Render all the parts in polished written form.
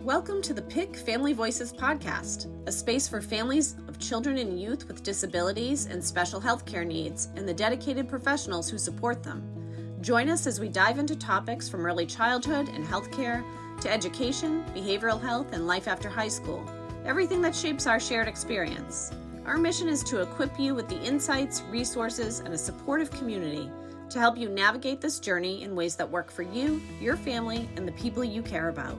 Welcome to the PIC Family Voices podcast, a space for families of children and youth with disabilities and special healthcare needs and the dedicated professionals who support them. Join us as we dive into topics from early childhood and healthcare to education, behavioral health, and life after high school, everything that shapes our shared experience. Our mission is to equip you with the insights, resources, and a supportive community to help you navigate this journey in ways that work for you, your family, and the people you care about.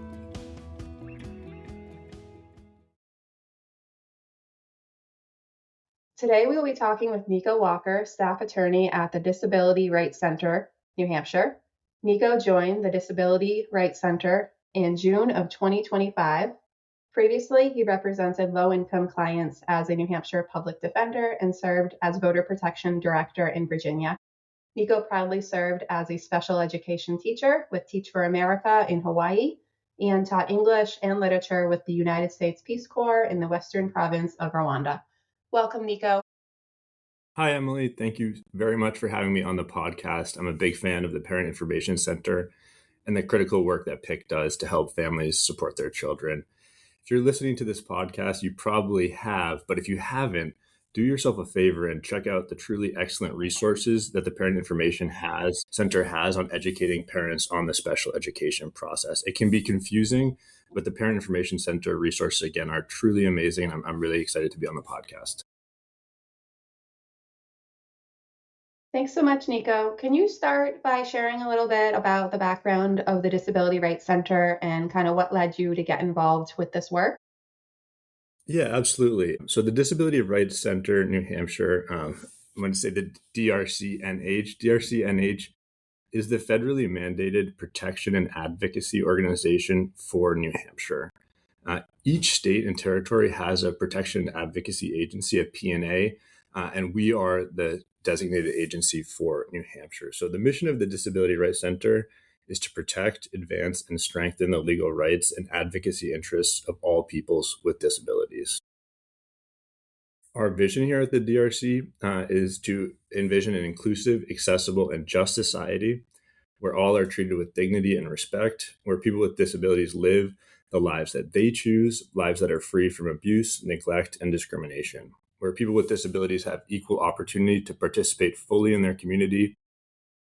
Today, we will be talking with Nico Walker, staff attorney at the Disability Rights Center, New Hampshire. Nico joined the Disability Rights Center in June of 2025. Previously, he represented low-income clients as a New Hampshire public defender and served as voter protection director in Virginia. Nico proudly served as a special education teacher with Teach for America in Hawaii and taught English and literature with the United States Peace Corps in the Western province of Rwanda. Welcome, Nico. Hi, Emily. Thank you very much for having me on the podcast. I'm a big fan of the Parent Information Center and the critical work that PIC does to help families support their children. If you're listening to this podcast, you probably have, but if you haven't, do yourself a favor and check out the truly excellent resources that the Parent Information Center has on educating parents on the special education process. It can be confusing, but the Parent Information Center resources, again, are truly amazing. I'm really excited to be on the podcast. Thanks so much, Nico. Can you start by sharing a little bit about the background of the Disability Rights Center and kind of what led you to get involved with this work? Yeah, absolutely. So the Disability Rights Center, New Hampshire, I'm going to say the DRCNH. DRCNH is the federally mandated protection and advocacy organization for New Hampshire. Each state and territory has a protection and advocacy agency, a P&A, and we are the designated agency for New Hampshire. So the mission of the Disability Rights Center is to protect, advance, and strengthen the legal rights and advocacy interests of all peoples with disabilities. Our vision here at the DRC is to envision an inclusive, accessible, and just society where all are treated with dignity and respect, where people with disabilities live the lives that they choose, lives that are free from abuse, neglect, and discrimination, where people with disabilities have equal opportunity to participate fully in their community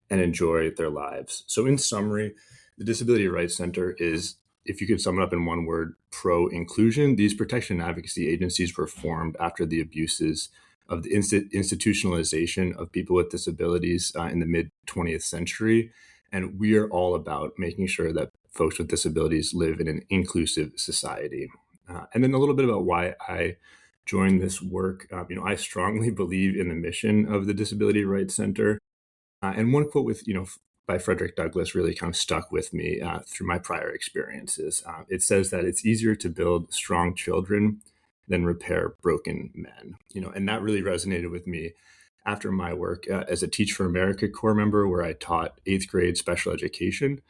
and enjoy their lives. So in summary, the Disability Rights Center is, if you could sum it up in one word, pro-inclusion. These protection and advocacy agencies were formed after the abuses of the institutionalization of people with disabilities in the mid-20th century. And we are all about making sure that folks with disabilities live in an inclusive society. And then a little bit about why I joined this work. I strongly believe in the mission of the Disability Rights Center. And one quote by Frederick Douglass really kind of stuck with me through my prior experiences. It says that it's easier to build strong children than repair broken men. And that really resonated with me after my work as a Teach for America Corps member, where I taught 8th grade special education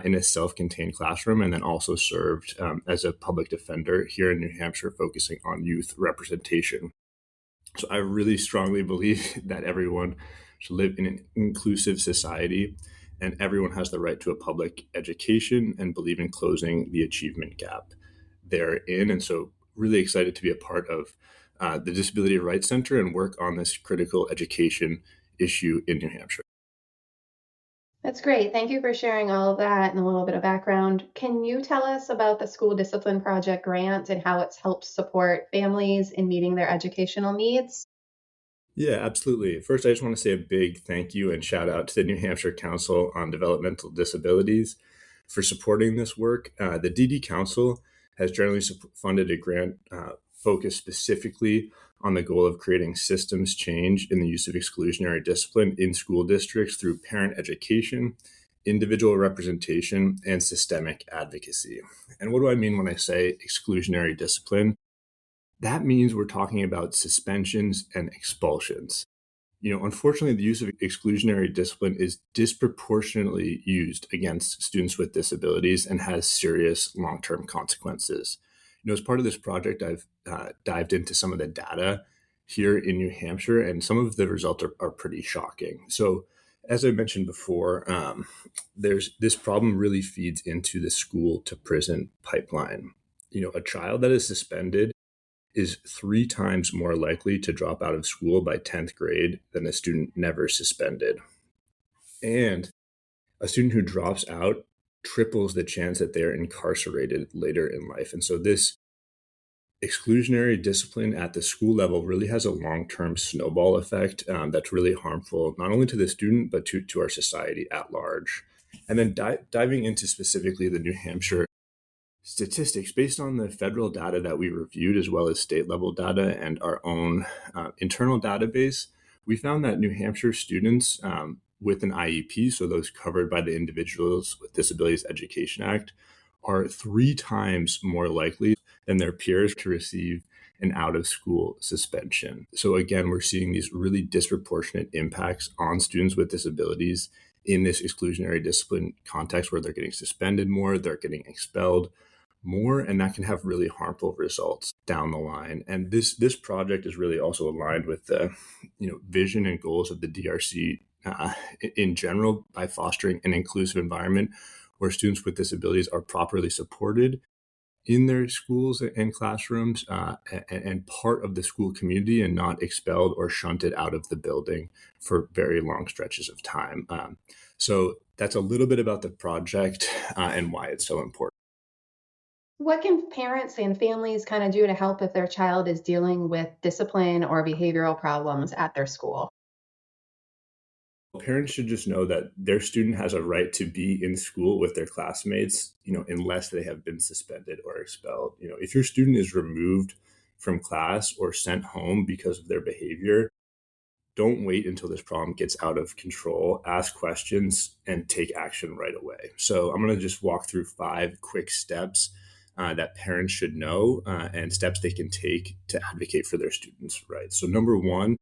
in a self-contained classroom, and then also served as a public defender here in New Hampshire, focusing on youth representation. So I really strongly believe that everyone should live in an inclusive society, and everyone has the right to a public education, and believe in closing the achievement gap therein. And so really excited to be a part of the Disability Rights Center and work on this critical education issue in New Hampshire. That's great. Thank you for sharing all of that and a little bit of background. Can you tell us about the School Discipline Project grant and how it's helped support families in meeting their educational needs? Yeah, absolutely. First, I just want to say a big thank you and shout out to the New Hampshire Council on Developmental Disabilities for supporting this work. The DD Council has generally funded a grant focused specifically on the goal of creating systems change in the use of exclusionary discipline in school districts through parent education, individual representation, and systemic advocacy. And what do I mean when I say exclusionary discipline? That means we're talking about suspensions and expulsions. Unfortunately, the use of exclusionary discipline is disproportionately used against students with disabilities and has serious long-term consequences. As part of this project, I've dived into some of the data here in New Hampshire, and some of the results are pretty shocking. So As I mentioned before, there's this problem really feeds into the school to prison pipeline. A child that is suspended is 3 times more likely to drop out of school by 10th grade than a student never suspended. And a student who drops out triples the chance that they're incarcerated later in life. And so this exclusionary discipline at the school level really has a long-term snowball effect that's really harmful, not only to the student, but to our society at large. And then diving into specifically the New Hampshire statistics, based on the federal data that we reviewed, as well as state level data and our own internal database, we found that New Hampshire students with an IEP, so those covered by the Individuals with Disabilities Education Act, are 3 times more likely than their peers to receive an out-of-school suspension. So again, we're seeing these really disproportionate impacts on students with disabilities in this exclusionary discipline context, where they're getting suspended more, they're getting expelled more, and that can have really harmful results down the line. And this project is really also aligned with the vision and goals of the DRC in general, by fostering an inclusive environment where students with disabilities are properly supported in their schools and classrooms and part of the school community, and not expelled or shunted out of the building for very long stretches of time. So that's a little bit about the project and why it's so important. What can parents and families kind of do to help if their child is dealing with discipline or behavioral problems at their school? Parents should just know that their student has a right to be in school with their classmates, unless they have been suspended or expelled. If your student is removed from class or sent home because of their behavior, don't wait until this problem gets out of control. Ask questions and take action right away. So I'm going to just walk through 5 quick steps that parents should know and steps they can take to advocate for their students' rights. So number 1,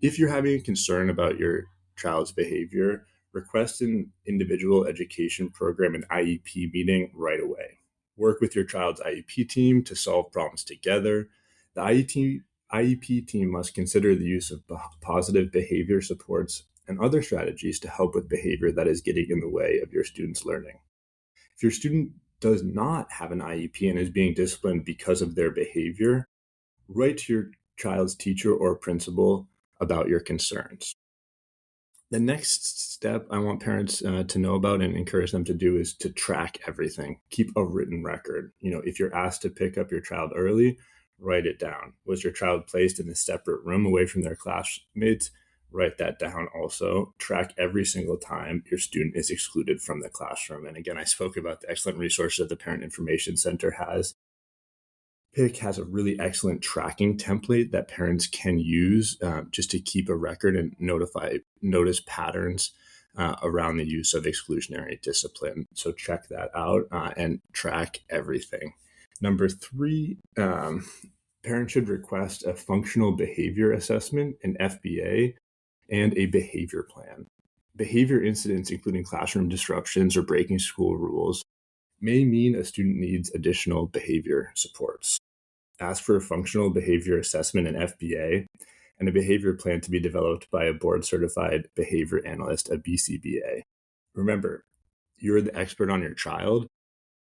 if you're having a concern about your child's behavior, request an individual education program and IEP meeting right away. Work with your child's IEP team to solve problems together. The IEP team must consider the use of positive behavior supports and other strategies to help with behavior that is getting in the way of your student's learning. If your student does not have an IEP and is being disciplined because of their behavior, write to your child's teacher or principal about your concerns. The next step I want parents to know about and encourage them to do is to track everything. Keep a written record. If you're asked to pick up your child early, write it down. Was your child placed in a separate room away from their classmates? Write that down also. Track every single time your student is excluded from the classroom. And again, I spoke about the excellent resources that the Parent Information Center has. PIC has a really excellent tracking template that parents can use just to keep a record and notice patterns around the use of exclusionary discipline. So check that out and track everything. Number 3, parents should request a functional behavior assessment, an FBA, and a behavior plan. Behavior incidents, including classroom disruptions or breaking school rules, may mean a student needs additional behavior supports. Ask for a functional behavior assessment, an FBA, and a behavior plan to be developed by a board-certified behavior analyst, a BCBA. Remember, you're the expert on your child,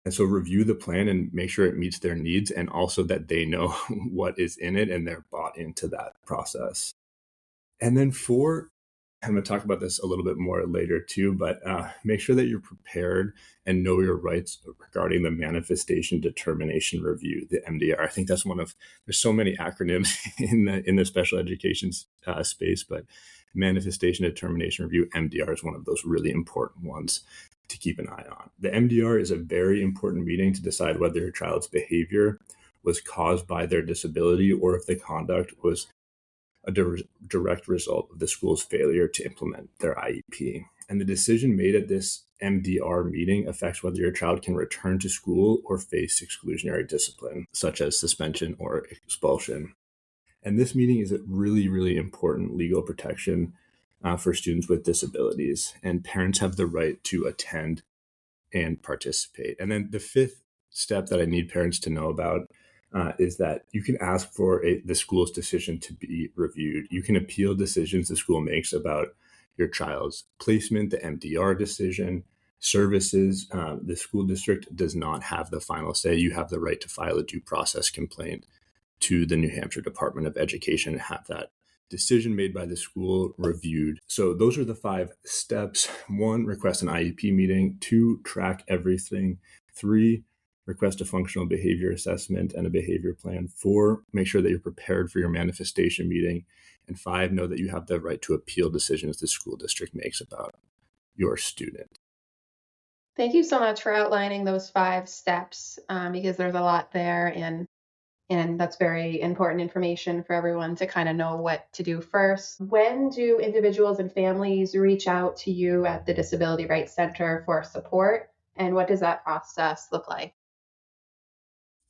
and so review the plan and make sure it meets their needs, and also that they know what is in it and they're bought into that process. And then 4, I'm going to talk about this a little bit more later too, but make sure that you're prepared and know your rights regarding the Manifestation Determination Review, the MDR. I think that's there's so many acronyms in the special education space, but Manifestation Determination Review, MDR, is one of those really important ones to keep an eye on. The MDR is a very important meeting to decide whether your child's behavior was caused by their disability or if the conduct was a direct result of the school's failure to implement their IEP. And the decision made at this MDR meeting affects whether your child can return to school or face exclusionary discipline, such as suspension or expulsion. And this meeting is a really, really important legal protection for students with disabilities, and parents have the right to attend and participate. And then the 5th step that I need parents to know about is that you can ask for the school's decision to be reviewed. You can appeal decisions the school makes about your child's placement, the MDR decision, services. The school district does not have the final say. You have the right to file a due process complaint to the New Hampshire Department of Education and have that decision made by the school reviewed. So those are the 5 steps. 1, request an IEP meeting. 2, track everything. 3, request a functional behavior assessment and a behavior plan. 4, make sure that you're prepared for your manifestation meeting. And 5, know that you have the right to appeal decisions the school district makes about your student. Thank you so much for outlining those 5 steps because there's a lot there, and that's very important information for everyone to kind of know what to do first. When do individuals and families reach out to you at the Disability Rights Center for support, and what does that process look like?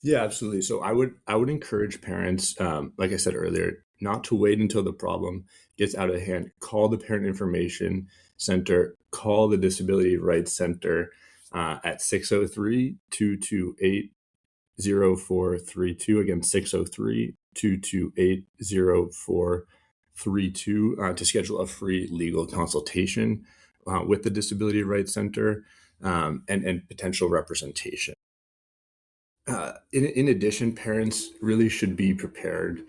Yeah, absolutely. So I would encourage parents, like I said earlier, not to wait until the problem gets out of hand. Call the Parent Information Center, call the Disability Rights Center at 603-228-0432. Again, 603-228-0432 to schedule a free legal consultation with the Disability Rights Center and potential representation. In addition, parents really should be prepared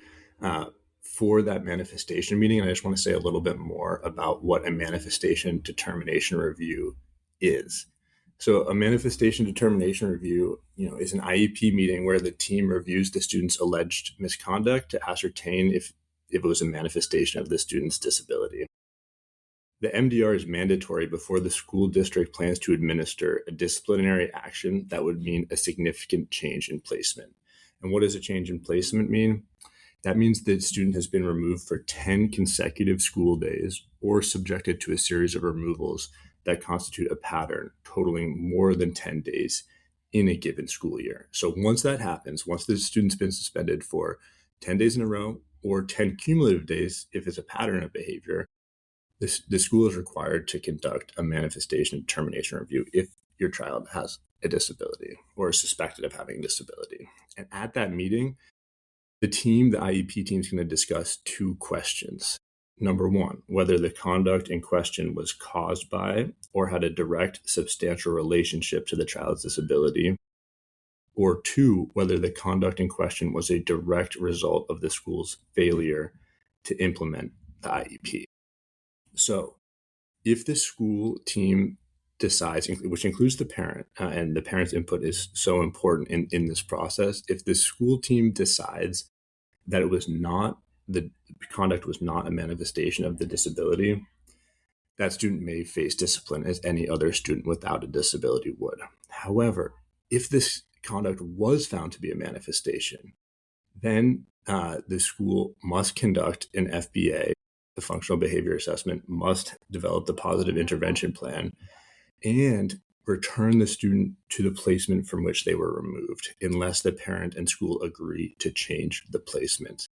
for that manifestation meeting. And I just want to say a little bit more about what a manifestation determination review is. So a manifestation determination review, is an IEP meeting where the team reviews the student's alleged misconduct to ascertain if it was a manifestation of the student's disability. The MDR is mandatory before the school district plans to administer a disciplinary action that would mean a significant change in placement. And what does a change in placement mean? That means the student has been removed for 10 consecutive school days or subjected to a series of removals that constitute a pattern totaling more than 10 days in a given school year. So once that happens, once the student's been suspended for 10 days in a row or 10 cumulative days, if it's a pattern of behavior, the school is required to conduct a manifestation determination review if your child has a disability or is suspected of having a disability. And at that meeting, the IEP team is going to discuss 2 questions. Number 1, whether the conduct in question was caused by or had a direct substantial relationship to the child's disability. Or 2, whether the conduct in question was a direct result of the school's failure to implement the IEP. So if the school team decides, which includes the parent, and the parent's input is so important in this process, if the school team decides that the conduct was not a manifestation of the disability, that student may face discipline as any other student without a disability would. However, if this conduct was found to be a manifestation, then the school must conduct an FBA. The functional behavior assessment must develop the positive intervention plan and return the student to the placement from which they were removed unless the parent and school agree to change the placement.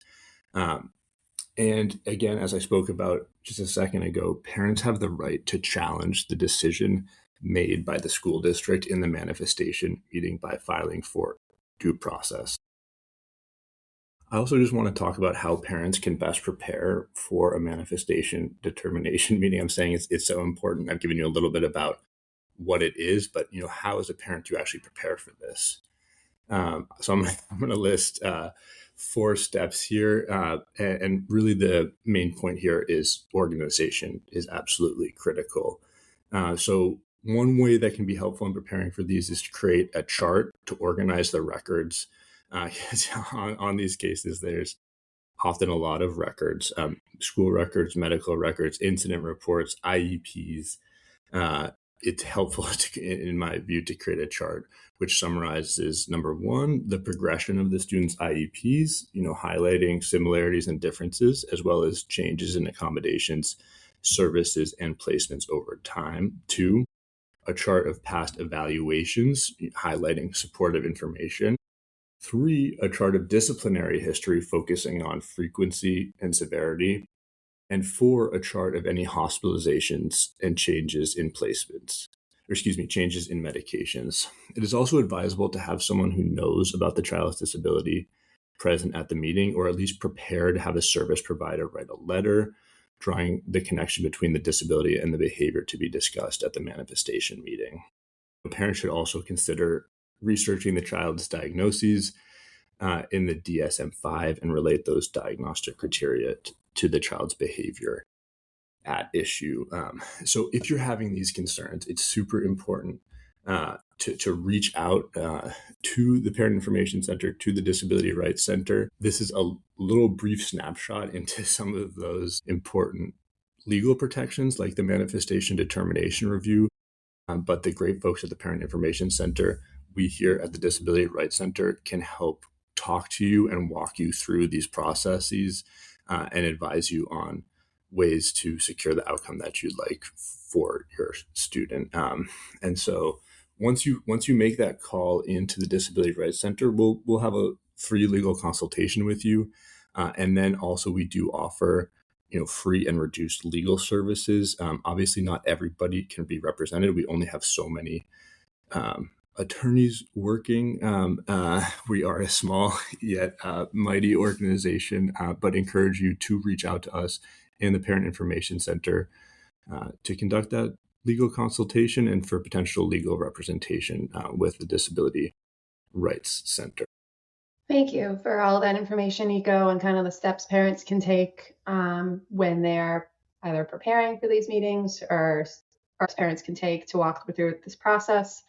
And again, as I spoke about just a second ago, parents have the right to challenge the decision made by the school district in the manifestation meeting by filing for due process. I also just want to talk about how parents can best prepare for a manifestation determination meeting. I'm saying it's so important. I've given you a little bit about what it is, but how as a parent do you actually prepare for this? So I'm going to list 4 steps here, and really the main point here is organization is absolutely critical. So one way that can be helpful in preparing for these is to create a chart to organize the records. On these cases, there's often a lot of records, school records, medical records, incident reports, IEPs. It's helpful, in my view, to create a chart which summarizes, number 1, the progression of the student's IEPs, highlighting similarities and differences, as well as changes in accommodations, services, and placements over time. 2, a chart of past evaluations, highlighting supportive information. 3, a chart of disciplinary history focusing on frequency and severity. And 4, a chart of any hospitalizations and changes in placements, changes in medications. It is also advisable to have someone who knows about the child's disability present at the meeting, or at least prepared to have a service provider write a letter drawing the connection between the disability and the behavior to be discussed at the manifestation meeting. Parents should also consider researching the child's diagnoses in the DSM-5 and relate those diagnostic criteria to the child's behavior at issue. So if you're having these concerns, it's super important to reach out to the Parent Information Center, to the Disability Rights Center. This is a little brief snapshot into some of those important legal protections like the manifestation determination review. But the great folks at the Parent Information Center, we here at the Disability Rights Center can help talk to you and walk you through these processes and advise you on ways to secure the outcome that you'd like for your student. And so once you make that call into the Disability Rights Center, we'll have a free legal consultation with you. And then also we do offer free and reduced legal services. Obviously not everybody can be represented. We only have so many attorneys working. We are a small yet mighty organization, but encourage you to reach out to us in the Parent Information Center to conduct that legal consultation and for potential legal representation with the Disability Rights Center. Thank you for all that information, Nico, and kind of the steps parents can take when they're either preparing for these meetings or parents can take to walk through this process.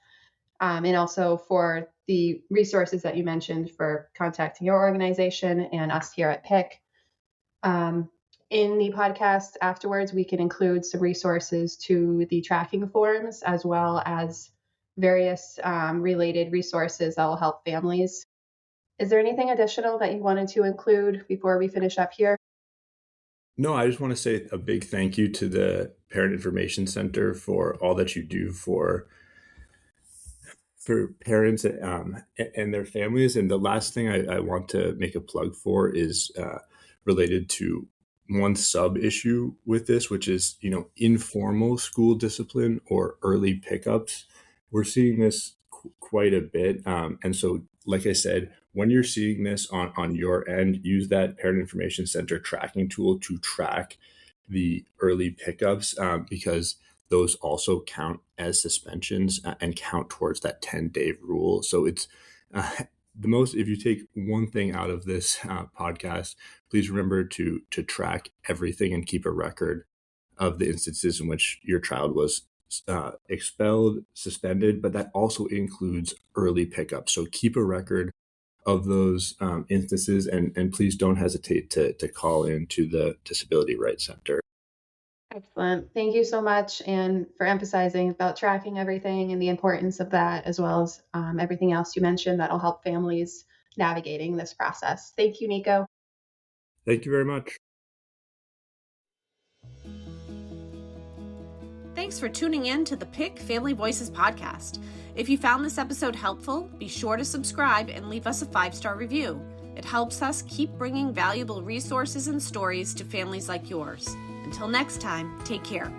And also for the resources that you mentioned for contacting your organization and us here at PIC. In the podcast afterwards, we can include some resources to the tracking forms as well as various related resources that will help families. Is there anything additional that you wanted to include before we finish up here? No, I just want to say a big thank you to the Parent Information Center for all that you do for parents and their families. And the last thing I want to make a plug for is related to one sub issue with this, which is, informal school discipline or early pickups. We're seeing this quite a bit. And so, like I said, when you're seeing this on your end, use that Parent Information Center tracking tool to track the early pickups because those count count as suspensions and count towards that 10-day rule. So it's if you take one thing out of this podcast, please remember to track everything and keep a record of the instances in which your child was expelled, suspended, but that also includes early pickup. So keep a record of those instances and please don't hesitate to call into the Disability Rights Center. Excellent. Thank you so much, and for emphasizing about tracking everything and the importance of that, as well as everything else you mentioned that'll help families navigating this process. Thank you, Nico. Thank you very much. Thanks for tuning in to the PIC Family Voices podcast. If you found this episode helpful, be sure to subscribe and leave us a 5-star review. It helps us keep bringing valuable resources and stories to families like yours. Until next time, take care.